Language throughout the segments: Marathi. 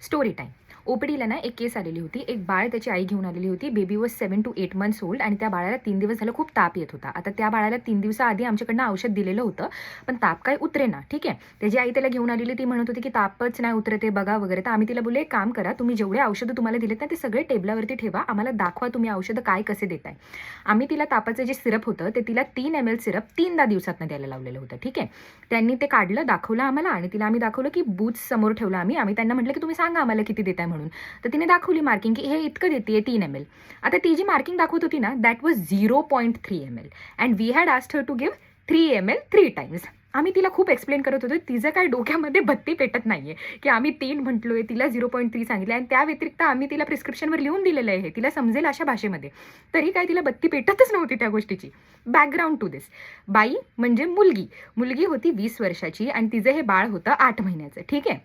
Story time. ओपीडीला ना एक केस आलेली होती. एक बाळ त्याची आई घेऊन आलेली होती. Baby was 7 to 8 months old आणि त्या बाळाला 3 दिवस झालं खूप ताप येत होता. आता त्या बाळाला 3 दिवसाआधी आमच्याकडनं औषध दिलेलं होतं, पण ताप काय उतरेना. ठीक आहे. त्याची आई त्याला घेऊन आलेली. ती म्हणत होती की तापच नाही उतरते बघा वगैरे. तर आम्ही तिला बोलले एक काम करा, तुम्ही जेवढे औषधं तुम्हाला दिलेत ना ते सगळे टेबलावरती ठेवा, आम्हाला दाखवा तुम्ही औषधं काय कसे देताय. आम्ही तिला तापाचं जे सिरप होतं ते तिला 3 ml सिरप 3दा दिवसातनं द्यायला लावलेलं होतं. ठीक आहे. त्यांनी ते काढलं, दाखवलं आम्हाला आणि तिला आम्ही दाखवलं की बूथ समोर ठेवलं आम्ही त्यांना म्हटलं की तुम्ही सांगा आम्हाला किती देताय म्हणून. तर तिने दाखवली मार्किंग की हे इतकं देते 3 ml. आता ती जी मार्किंग दाखवत होती ना that was 0.3 ml and we had asked her to give 3 ml 3 times. आम्ही तिला खूप एक्सप्लेन करत होतो, तिचं काय डोक्यामध्ये बत्ती पेटत नाहीये की आम्ही 3 म्हटलोय, तिला 0.3 सांगितलं आणि त्या व्यतिरिक्त आम्ही तिला प्रिस्क्रिप्शनवर लिहून दिलेलं आहे, तिला समजेल अशा भाषेमध्ये. तरी काय तिला बत्ती पेटतच नव्हती त्या गोष्टीची. बॅकग्राऊंड टू दिस. बाई म्हणजे मुलगी होती 20 वर्षाची आणि तिचं हे बाळ होतं 8 महिन्याचं. ठीक आहे.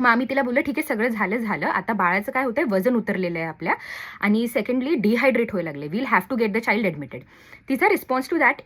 मग आम्ही तिला बोललं ठीक आहे सगळं झालं, आता बाळाचं काय होतंय वजन उतरलेलं आहे आपल्या आणि सेकंडली डिहायड्रेट व्हायला लागले, we'll have to get the child admitted. तिचा response to that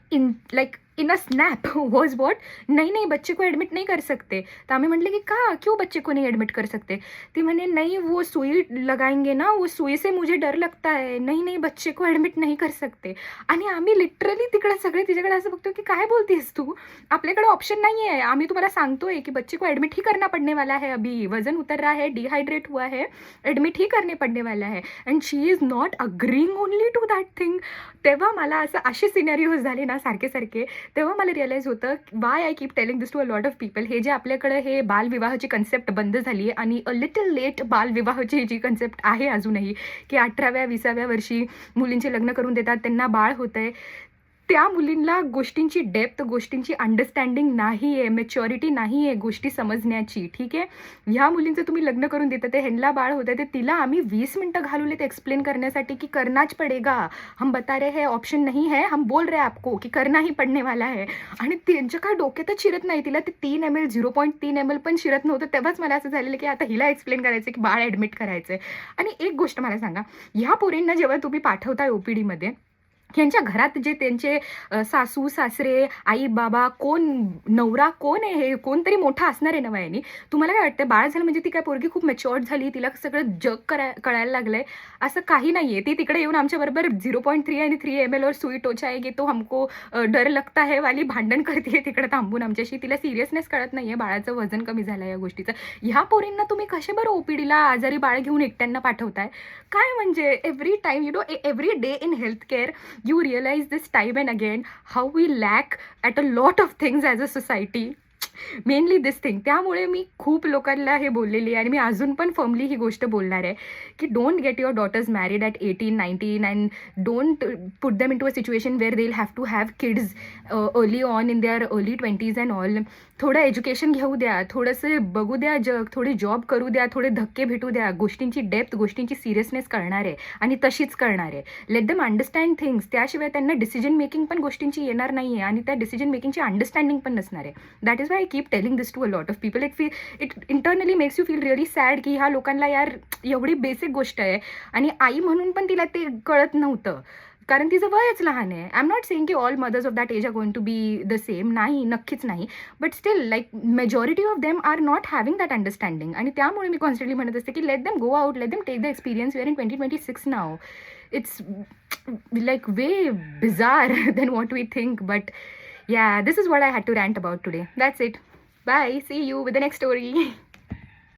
in a snap was what, नहीं बच्चे को एडमिट नहीं कर सकते. तो हमें म्हटले की का क्यों बच्चे को नहीं एडमिट कर सकते. ती म्हणे नहीं वो सुई लगाएंगे ना, वो सुई से मुझे डर लगता है, नहीं बच्चे को एडमिट नहीं कर सकते. आणि आम्ही लिटरली तिकडे सगळे तिच्याकडे असं बघतो की काय बोलतेस तू, आपल्याकडे ऑप्शन नाही आहे, आम्ही तुम्हाला सांगतोय की बच्चे को एडमिट ही करना पड़ने वाला है, अभी वजन उतर रहा है, डिहाइड्रेट हुआ है, एडमिट ही करने पड़ने वाला है. And she is not agreeing only to that thing. तेव्हा मला असं असे सिनेरिओज झाले ना सारखे, तेव्हा मला रिअलाइज होतं why I keep telling this to a lot of people. हे जे आपल्याकडे हे बालविवाहाची कन्सेप्ट बंद झाली आहे आणि अ लिटल लेट बालविवाहाची जी कन्सेप्ट आहे अजूनही की 18व्या 20व्या वर्षी मुलींचे लग्न करून देतात, त्यांना बाळ होतंय. त्या मुलींना गोष्टींची डेप्थ, गोष्टींची अंडरस्टँडिंग नाही आहे, मॅच्युरिटी नाही आहे गोष्टी समजण्याची. ठीक आहे. ह्या मुलींचं तुम्ही लग्न करून देता, ते ह्यांना बाळ होतं, ते तिला आम्ही 20 मिनटं घालवले ते एक्सप्लेन करण्यासाठी की करनाच पडेगा, हम बता रहे हैं ऑप्शन नहीं है, हम बोल रहे हैं आपको की करना ही पडने वाला है. आणि त्यांच्या काय डोक्यातच शिरत नाही, तिला ते 3 ml 0.3 ml पण शिरत नव्हतं. तेव्हाच मला असं झालेलं की आता हिला एक्सप्लेन करायचं की बाळ ॲडमिट करायचं. आणि एक गोष्ट मला सांगा, ह्या पोरींना जेव्हा तुम्ही पाठवताय ओपीडीमध्ये, यांच्या घरात जे त्यांचे सासू सासरे आई बाबा कोण, नवरा कोण आहे, हे कोणतरी मोठा असणार आहे ना वयाने. तुम्हाला काय वाटतं बाळ झालं म्हणजे ती काय पोरगी खूप मॅच्युअर्ड झाली, तिला सगळं जग कळायला लागलंय? असं काही नाहीये. ती तिकडे येऊन आमच्याबरोबर 0.3 आणि 3 ml और सुई टोचाएगी तो हमको डर लगता है वाली भांडण करते तिकडे थांबून आमच्याशी. तिला सिरियसनेस कळत नाहीये, बाळाचं वजन कमी झालं या गोष्टीचं. ह्या पोरींना तुम्ही कसे बरं ओपीडीला आजारी बाळ घेऊन एकट्यांना पाठवताय? काय म्हणजे every time every day in health care you realize this time and again how we lack at a lot of things as a society. Mainly this thing. त्यामुळे मी खूप लोकांना हे बोललेली आहे आणि मी अजून पण फर्मली ही गोष्ट बोलणार आहे की don't get your daughters married at 18-19 and don't put them into a situation where they will have to have kids early on in their early 20s and all. थोडं एज्युकेशन घेऊ द्या, थोडंसं बघू द्या जग, थोडे जॉब करू द्या, थोडे धक्के भेटू द्या, गोष्टींची डेप्थ, गोष्टींची सिरियसनेस कळणार आहे आणि तशीच कळणार आहे. Let them understand things. त्याशिवाय त्यांना डिसिजन मेकिंग पण गोष्टींची येणार नाही आहे आणि त्या डिसिजन मेकिंगची अंडरस्टँडिंग पण नसणार आहे. That is why I keep telling this to a lot of people. It internally makes you feel really sad की ह्या लोकांना यार एवढी बेसिक गोष्ट आहे आणि आई म्हणून पण तिला ते कळत नव्हतं कारण तिचं वयच लहान आहे. आय एम नॉट सेइंग की all mothers of that age are going to be the same. नाही, नक्कीच नाही. But still like majority of them are not having that understanding. आणि त्यामुळे मी कॉन्स्टंटली म्हणत असते की let them go out, let them take the experience. Where in 2026 now it's like way bizarre than what we think. But yeah, this is what I had to rant about today. That's it. Bye. See you with the next story.